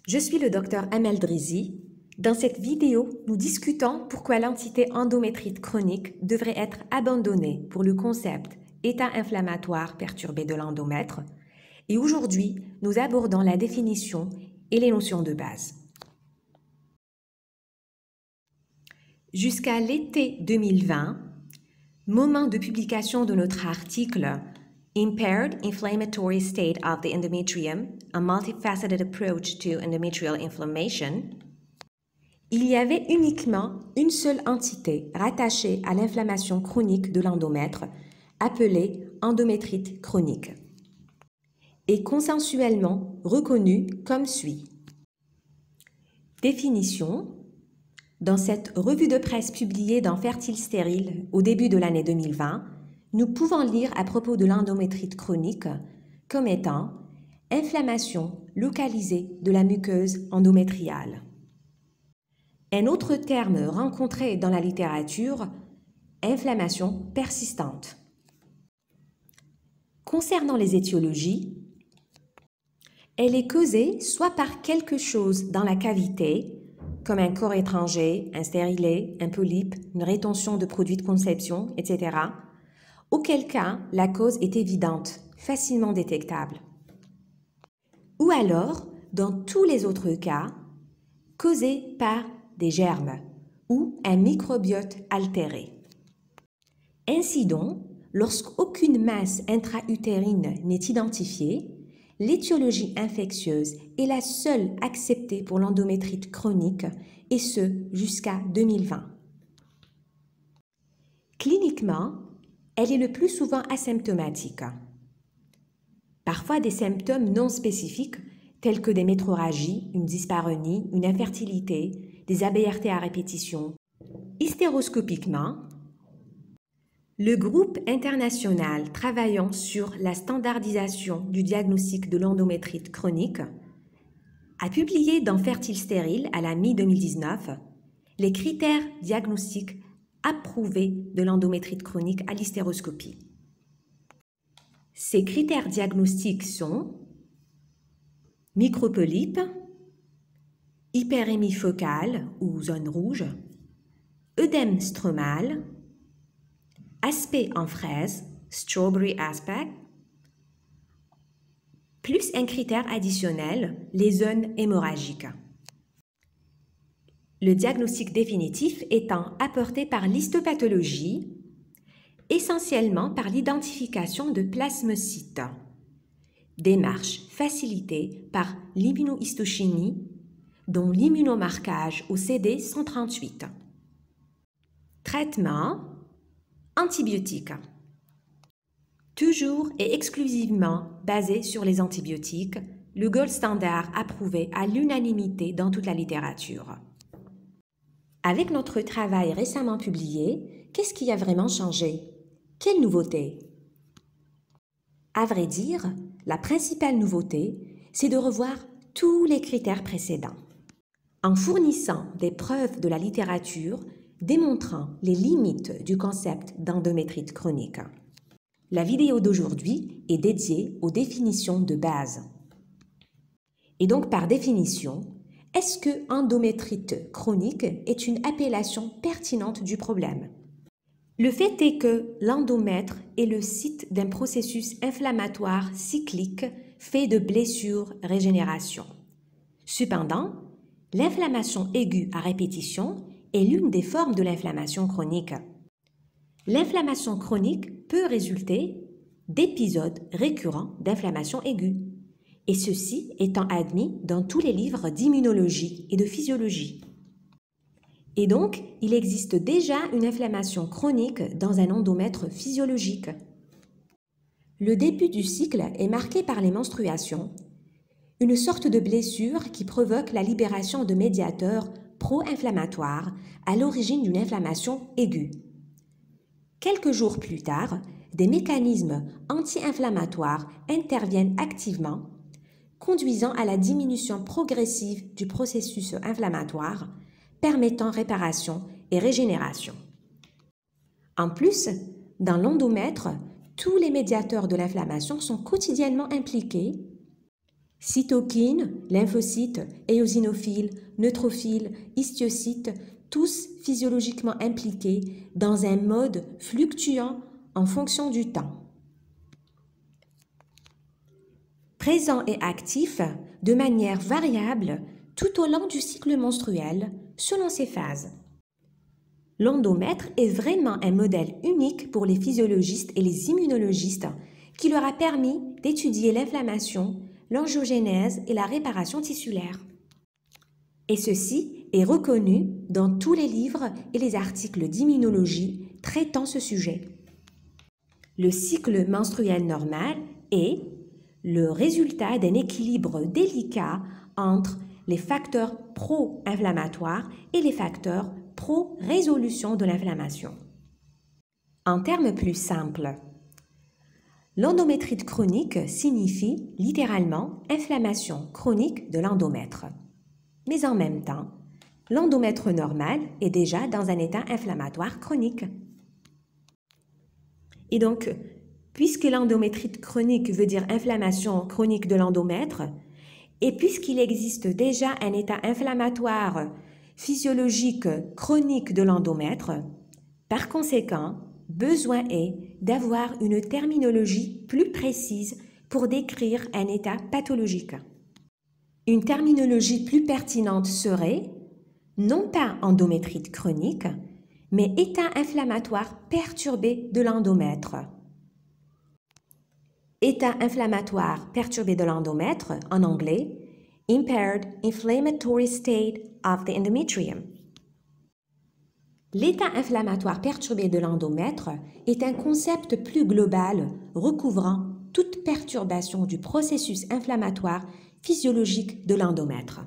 Je suis le docteur Amel Drizzi. Dans cette vidéo, nous discutons pourquoi l'entité endométrite chronique devrait être abandonnée pour le concept état inflammatoire perturbé de l'endomètre. Et aujourd'hui, nous abordons la définition et les notions de base. Jusqu'à l'été 2020, moment de publication de notre article Impaired Inflammatory State of the Endometrium, a Multifaceted Approach to Endometrial Inflammation, il y avait uniquement une seule entité rattachée à l'inflammation chronique de l'endomètre, appelée endométrite chronique, et consensuellement reconnue comme suit. Définition. Dans cette revue de presse publiée dans Fertile Stérile au début de l'année 2020, nous pouvons lire à propos de l'endométrite chronique comme étant inflammation localisée de la muqueuse endométriale. Un autre terme rencontré dans la littérature, inflammation persistante. Concernant les étiologies, elle est causée soit par quelque chose dans la cavité, comme un corps étranger, un stérilet, un polype, une rétention de produits de conception, etc., auquel cas la cause est évidente, facilement détectable. Ou alors, dans tous les autres cas, causée par des germes ou un microbiote altéré. Ainsi donc, lorsqu'aucune masse intra-utérine n'est identifiée, l'étiologie infectieuse est la seule acceptée pour l'endométrite chronique, et ce jusqu'à 2020. Cliniquement, elle est le plus souvent asymptomatique. Parfois des symptômes non spécifiques tels que des métrorragies, une dyspareunie, une infertilité, des ABRT à répétition. Hystéroscopiquement, le groupe international travaillant sur la standardisation du diagnostic de l'endométrite chronique a publié dans Fertile Stérile à la mi-2019 les critères diagnostiques approuvés de l'endométrite chronique à l'hystéroscopie. Ces critères diagnostiques sont micropolype, hyperémie focale ou zone rouge, œdème stromal, aspect en fraise, strawberry aspect, plus un critère additionnel, les zones hémorragiques. Le diagnostic définitif étant apporté par l'histopathologie, essentiellement par l'identification de plasmocytes, démarche facilitée par l'immunohistochimie, dont l'immunomarquage au CD138. Traitement antibiotiques. Toujours et exclusivement basé sur les antibiotiques, le gold standard approuvé à l'unanimité dans toute la littérature. Avec notre travail récemment publié, qu'est-ce qui a vraiment changé? Quelle nouveauté? À vrai dire, la principale nouveauté, c'est de revoir tous les critères précédents. En fournissant des preuves de la littérature démontrant les limites du concept d'endométrite chronique. La vidéo d'aujourd'hui est dédiée aux définitions de base. Et donc, par définition, est-ce que endométrite chronique est une appellation pertinente du problème? Le fait est que l'endomètre est le site d'un processus inflammatoire cyclique fait de blessures-régénération. Cependant, l'inflammation aiguë à répétition est l'une des formes de l'inflammation chronique. L'inflammation chronique peut résulter d'épisodes récurrents d'inflammation aiguë, et ceci étant admis dans tous les livres d'immunologie et de physiologie. Et donc, il existe déjà une inflammation chronique dans un endomètre physiologique. Le début du cycle est marqué par les menstruations, une sorte de blessure qui provoque la libération de médiateurs pro-inflammatoires à l'origine d'une inflammation aiguë. Quelques jours plus tard, des mécanismes anti-inflammatoires interviennent activement, conduisant à la diminution progressive du processus inflammatoire, permettant réparation et régénération. En plus, dans l'endomètre, tous les médiateurs de l'inflammation sont quotidiennement impliqués Cytokines, lymphocytes, éosinophiles, neutrophiles, histiocytes, tous physiologiquement impliqués dans un mode fluctuant en fonction du temps. Présents et actifs de manière variable tout au long du cycle menstruel, selon ses phases. L'endomètre est vraiment un modèle unique pour les physiologistes et les immunologistes qui leur a permis d'étudier l'inflammation, l'angiogénèse et la réparation tissulaire. Et ceci est reconnu dans tous les livres et les articles d'immunologie traitant ce sujet. Le cycle menstruel normal est le résultat d'un équilibre délicat entre les facteurs pro-inflammatoires et les facteurs pro-résolution de l'inflammation. En termes plus simples, l'endométrite chronique signifie littéralement inflammation chronique de l'endomètre. Mais en même temps, l'endomètre normal est déjà dans un état inflammatoire chronique. Et donc, puisque l'endométrite chronique veut dire inflammation chronique de l'endomètre, et puisqu'il existe déjà un état inflammatoire physiologique chronique de l'endomètre, par conséquent, besoin est d'avoir une terminologie plus précise pour décrire un état pathologique. Une terminologie plus pertinente serait non pas endométrite chronique, mais état inflammatoire perturbé de l'endomètre. État inflammatoire perturbé de l'endomètre, en anglais, Impaired Inflammatory State of the Endometrium. L'état inflammatoire perturbé de l'endomètre est un concept plus global recouvrant toute perturbation du processus inflammatoire physiologique de l'endomètre.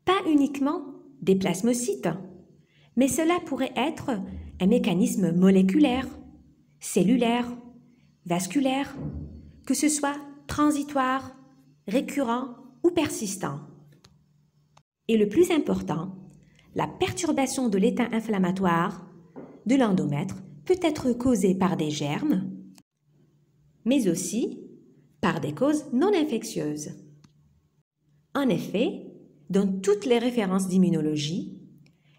Pas uniquement des plasmocytes, mais cela pourrait être un mécanisme moléculaire, cellulaire, vasculaire, que ce soit transitoire, récurrent ou persistant. Et le plus important, la perturbation de l'état inflammatoire de l'endomètre peut être causée par des germes, mais aussi par des causes non infectieuses. En effet, dans toutes les références d'immunologie,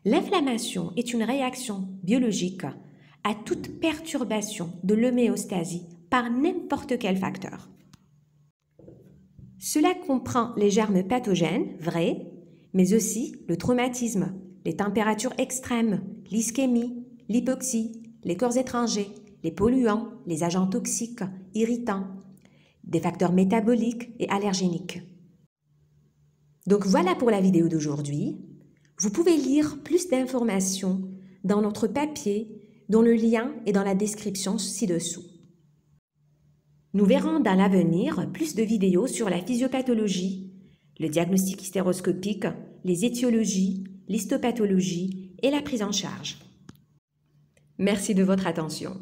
l'inflammation est une réaction biologique à toute perturbation de l'homéostasie par n'importe quel facteur. Cela comprend les germes pathogènes, vrais, mais aussi le traumatisme, les températures extrêmes, l'ischémie, l'hypoxie, les corps étrangers, les polluants, les agents toxiques, irritants, des facteurs métaboliques et allergéniques. Donc voilà pour la vidéo d'aujourd'hui. Vous pouvez lire plus d'informations dans notre papier dont le lien est dans la description ci-dessous. Nous verrons dans l'avenir plus de vidéos sur la physiopathologie, le diagnostic hystéroscopique, les étiologies, l'histopathologie et la prise en charge. Merci de votre attention.